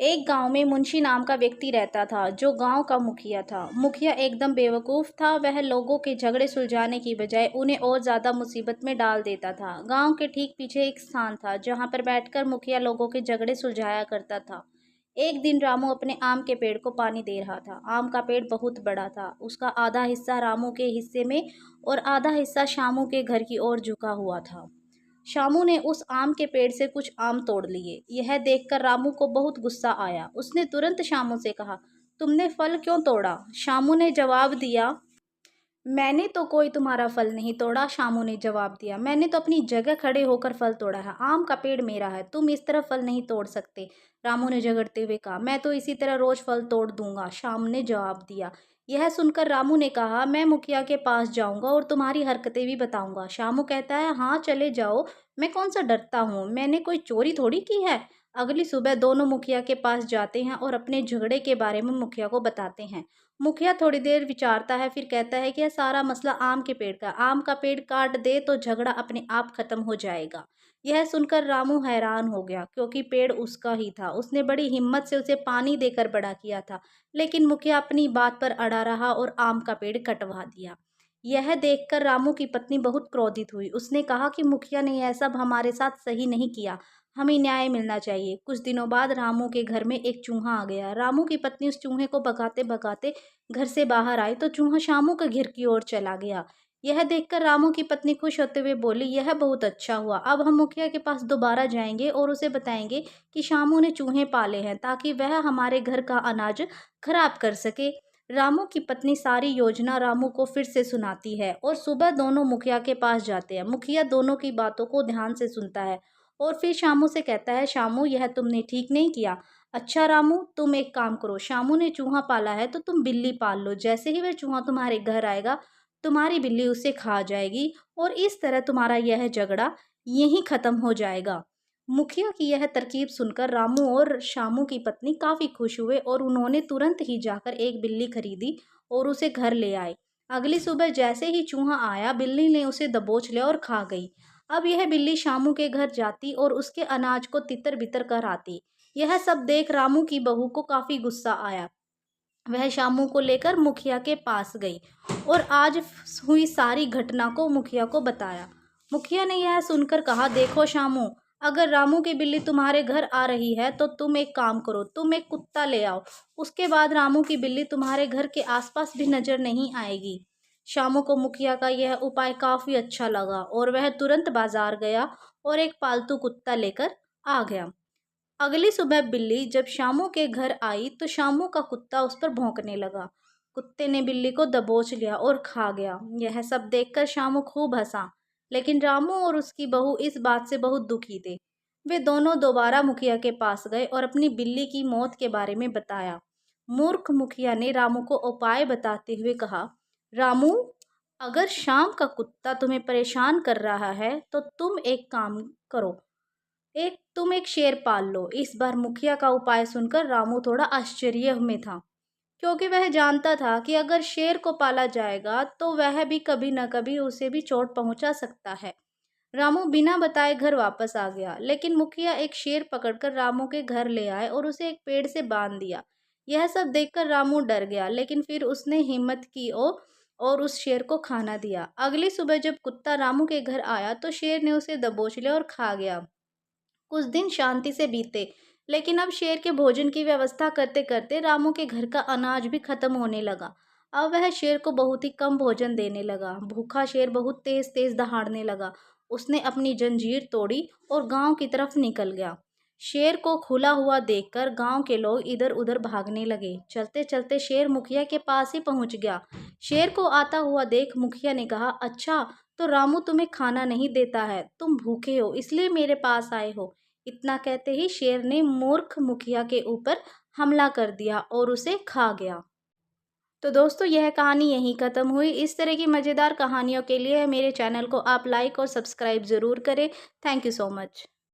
एक गांव में मुंशी नाम का व्यक्ति रहता था जो गांव का मुखिया था। मुखिया एकदम बेवकूफ़ था। वह लोगों के झगड़े सुलझाने की बजाय उन्हें और ज़्यादा मुसीबत में डाल देता था। गांव के ठीक पीछे एक स्थान था जहां पर बैठकर मुखिया लोगों के झगड़े सुलझाया करता था। एक दिन रामू अपने आम के पेड़ को पानी दे रहा था। आम का पेड़ बहुत बड़ा था। उसका आधा हिस्सा रामू के हिस्से में और आधा हिस्सा शामू के घर की ओर झुका हुआ था। शामू ने उस आम के पेड़ से कुछ आम तोड़ लिए। यह देखकर रामू को बहुत गुस्सा आया। उसने तुरंत शामू से कहा, तुमने फल क्यों तोड़ा? शामू ने जवाब दिया, मैंने तो कोई तुम्हारा फल नहीं तोड़ा। शामू ने जवाब दिया, मैंने तो अपनी जगह खड़े होकर फल तोड़ा है। आम का पेड़ मेरा है, तुम इस तरह फल नहीं तोड़ सकते। रामू ने झगड़ते हुए कहा, मैं तो इसी तरह रोज फल तोड़ दूंगा। शाम ने जवाब दिया। यह सुनकर रामू ने कहा, मैं मुखिया के पास जाऊंगा और तुम्हारी हरकतें भी बताऊंगा। शामू कहता है, हाँ चले जाओ, मैं कौन सा डरता हूँ, मैंने कोई चोरी थोड़ी की है। अगली सुबह दोनों मुखिया के पास जाते हैं और अपने झगड़े के बारे में मुखिया को बताते हैं। मुखिया थोड़ी देर विचारता है, फिर कहता है कि यह सारा मसला आम के पेड़ का। आम का पेड़ काट दे तो झगड़ा अपने आप खत्म हो जाएगा। यह सुनकर रामू हैरान हो गया क्योंकि पेड़ उसका ही था। उसने बड़ी हिम्मत से उसे पानी देकर बड़ा किया था, लेकिन मुखिया अपनी बात पर अड़ा रहा और आम का पेड़ कटवा दिया। यह देखकर रामू की पत्नी बहुत क्रोधित हुई। उसने कहा कि मुखिया ने यह सब हमारे साथ सही नहीं किया, हमें न्याय मिलना चाहिए। कुछ दिनों बाद रामू के घर में एक चूहा आ गया। रामू की पत्नी उस चूहे को भगाते भगाते घर से बाहर आई तो चूहा शामू के घर की ओर चला गया। यह देखकर रामू की पत्नी खुश होते हुए बोली, यह बहुत अच्छा हुआ। अब हम मुखिया के पास दोबारा जाएंगे और उसे बताएंगे कि शामू ने चूहे पाले हैं ताकि वह हमारे घर का अनाज खराब कर सके। रामू की पत्नी सारी योजना रामू को फिर से सुनाती है और सुबह दोनों मुखिया के पास जाते हैं। मुखिया दोनों की बातों को ध्यान से सुनता है और फिर शामू से कहता है, शामू यह तुमने ठीक नहीं किया। अच्छा रामू, तुम एक काम करो, शामू ने चूहा पाला है तो तुम बिल्ली पाल लो। जैसे ही वह चूहा तुम्हारे घर आएगा, तुम्हारी बिल्ली उसे खा जाएगी और इस तरह तुम्हारा यह झगड़ा यहीं खत्म हो जाएगा। मुखिया की यह तरकीब सुनकर रामू और शामू की पत्नी काफी खुश हुए और उन्होंने तुरंत ही जाकर एक बिल्ली खरीदी और उसे घर ले आए। अगली सुबह जैसे ही चूहा आया, बिल्ली ने उसे दबोच लिया और खा गई। अब यह बिल्ली शामू के घर जाती और उसके अनाज को तितर बितर कर आती। यह सब देख रामू की बहू को काफी गुस्सा आया। वह शामू को लेकर मुखिया के पास गई और आज हुई सारी घटना को मुखिया को बताया। मुखिया ने यह सुनकर कहा, देखो शामू, अगर रामू की बिल्ली तुम्हारे घर आ रही है तो तुम एक काम करो, तुम एक कुत्ता ले आओ। उसके बाद रामू की बिल्ली तुम्हारे घर के आसपास भी नजर नहीं आएगी। शामू को मुखिया का यह उपाय काफी अच्छा लगा और वह तुरंत बाजार गया और एक पालतू कुत्ता लेकर आ गया। अगली सुबह बिल्ली जब शामू के घर आई तो शामू का कुत्ता उस पर भौंकने लगा। कुत्ते ने बिल्ली को दबोच लिया और खा गया। यह सब देखकर शामू खूब हंसा, लेकिन रामू और उसकी बहू इस बात से बहुत दुखी थे। वे दोनों दोबारा मुखिया के पास गए और अपनी बिल्ली की मौत के बारे में बताया। मूर्ख मुखिया ने रामू को उपाय बताते हुए कहा, रामू, अगर शाम का कुत्ता तुम्हें परेशान कर रहा है तो तुम एक काम करो, तुम एक शेर पाल लो। इस बार मुखिया का उपाय सुनकर रामू थोड़ा आश्चर्य में था, क्योंकि वह जानता था कि अगर शेर को पाला जाएगा तो वह भी कभी न कभी उसे भी चोट पहुंचा सकता है। रामू बिना बताए घर वापस आ गया, लेकिन मुखिया एक शेर पकड़कर रामू के घर ले आए और उसे एक पेड़ से बांध दिया। यह सब देखकर रामू डर गया, लेकिन फिर उसने हिम्मत की और उस शेर को खाना दिया। अगली सुबह जब कुत्ता रामू के घर आया तो शेर ने उसे दबोच लिया और खा गया। कुछ दिन शांति से बीते, लेकिन अब शेर के भोजन की व्यवस्था करते करते रामू के घर का अनाज भी खत्म होने लगा। अब वह शेर को बहुत ही कम भोजन देने लगा। भूखा शेर बहुत तेज तेज दहाड़ने लगा। उसने अपनी जंजीर तोड़ी और गांव की तरफ निकल गया। शेर को खुला हुआ देखकर गांव के लोग इधर उधर भागने लगे। चलते चलते शेर मुखिया के पास ही पहुंच गया। शेर को आता हुआ देख मुखिया ने कहा, अच्छा तो रामू तुम्हें खाना नहीं देता है, तुम भूखे हो इसलिए मेरे पास आए हो। इतना कहते ही शेर ने मूर्ख मुखिया के ऊपर हमला कर दिया और उसे खा गया। तो दोस्तों, यह कहानी यहीं ख़त्म हुई। इस तरह की मज़ेदार कहानियों के लिए मेरे चैनल को आप लाइक और सब्सक्राइब ज़रूर करें। Thank you so much.